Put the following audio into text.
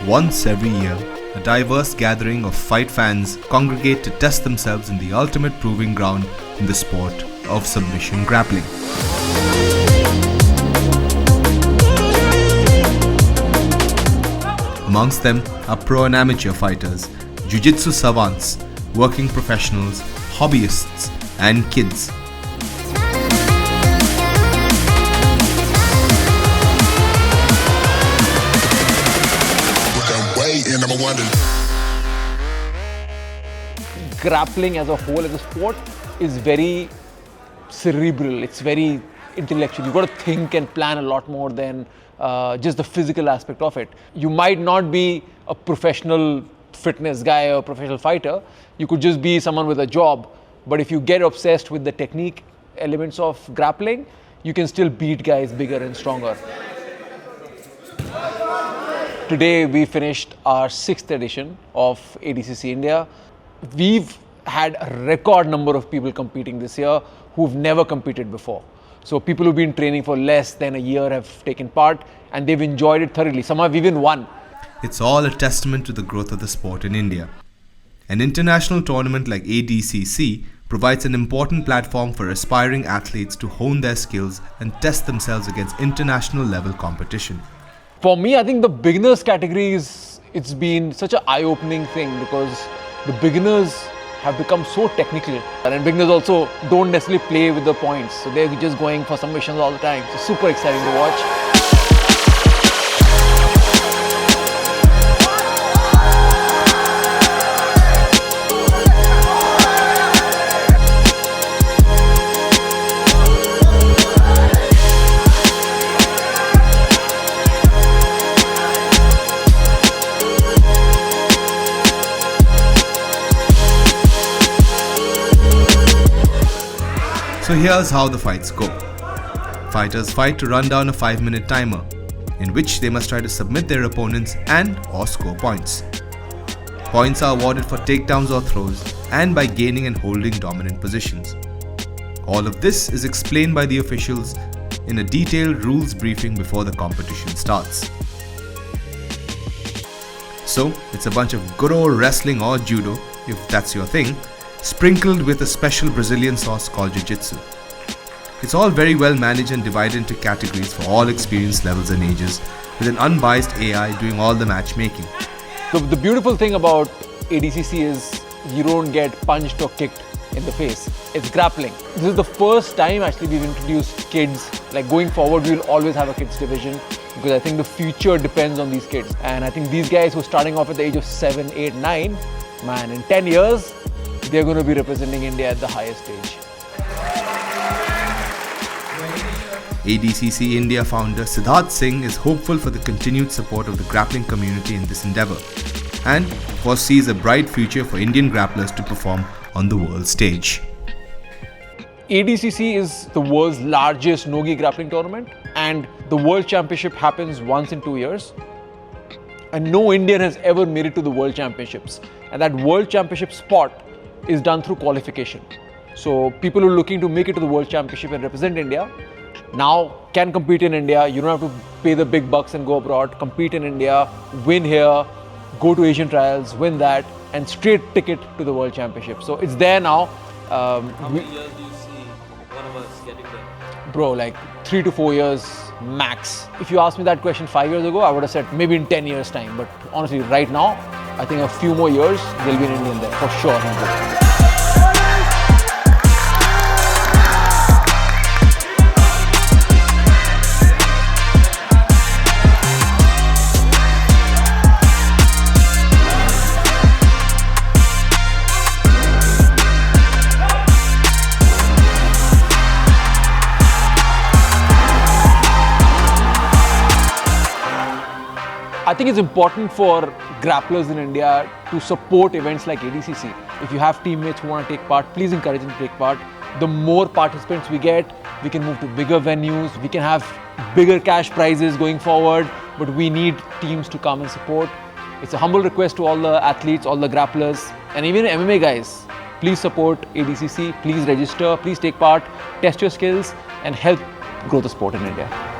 Once every year, a diverse gathering of fight fans congregate to test themselves in the ultimate proving ground in the sport of submission grappling. Amongst them are pro and amateur fighters, jiu-jitsu savants, working professionals, hobbyists, and kids. Grappling as a whole, as a sport, is very cerebral. It's very intellectual. You've got to think and plan a lot more than just the physical aspect of it. You might not be a professional fitness guy or a professional fighter. You could just be someone with a job. But if you get obsessed with the technique elements of grappling, you can still beat guys bigger and stronger. Today we finished our 6th edition of ADCC India. We've had a record number of people competing this year who've never competed before. So people who've been training for less than a year have taken part and they've enjoyed it thoroughly. Some have even won. It's all a testament to the growth of the sport in India. An international tournament like ADCC provides an important platform for aspiring athletes to hone their skills and test themselves against international level competition. For me, I think the beginners category it's been such an eye-opening thing because the beginners have become so technical, and beginners also don't necessarily play with the points, so they're just going for submissions all the time. So super exciting to watch. So here's how the fights go. Fighters fight to run down a 5-minute timer, in which they must try to submit their opponents and/or score points. Points are awarded for takedowns or throws and by gaining and holding dominant positions. All of this is explained by the officials in a detailed rules briefing before the competition starts. So it's a bunch of good old wrestling or judo, if that's your thing, sprinkled with a special Brazilian sauce called jiu-jitsu. It's all very well managed and divided into categories for all experience levels and ages, with an unbiased AI doing all the matchmaking. So the beautiful thing about ADCC is you don't get punched or kicked in the face. It's grappling. This is the first time actually we've introduced kids. Like going forward, we'll always have a kids division because I think the future depends on these kids. And I think these guys who are starting off at the age of 7, 8, 9, man, in 10 years, they're going to be representing India at the highest stage. ADCC India founder Siddharth Singh is hopeful for the continued support of the grappling community in this endeavour and foresees a bright future for Indian grapplers to perform on the world stage. ADCC is the world's largest no-gi grappling tournament, and the World Championship happens once in 2 years. And no Indian has ever made it to the World Championships. And that World Championship spot is done through qualification. So people who are looking to make it to the World Championship and represent India now can compete in India. You don't have to pay the big bucks and go abroad. Compete in India, win here, go to Asian trials, win that, and straight ticket to the World Championship. So it's there now. How many years do you see one of us getting there? Bro, like 3 to 4 years max. If you asked me that question 5 years ago, I would have said maybe in 10 years time. But honestly, right now, I think a few more years, there'll be an Indian there for sure. I think it's important for grapplers in India to support events like ADCC. If you have teammates who want to take part, please encourage them to take part. The more participants we get, we can move to bigger venues, we can have bigger cash prizes going forward, but we need teams to come and support. It's a humble request to all the athletes, all the grapplers, and even MMA guys. Please support ADCC, please register, please take part, test your skills, and help grow the sport in India.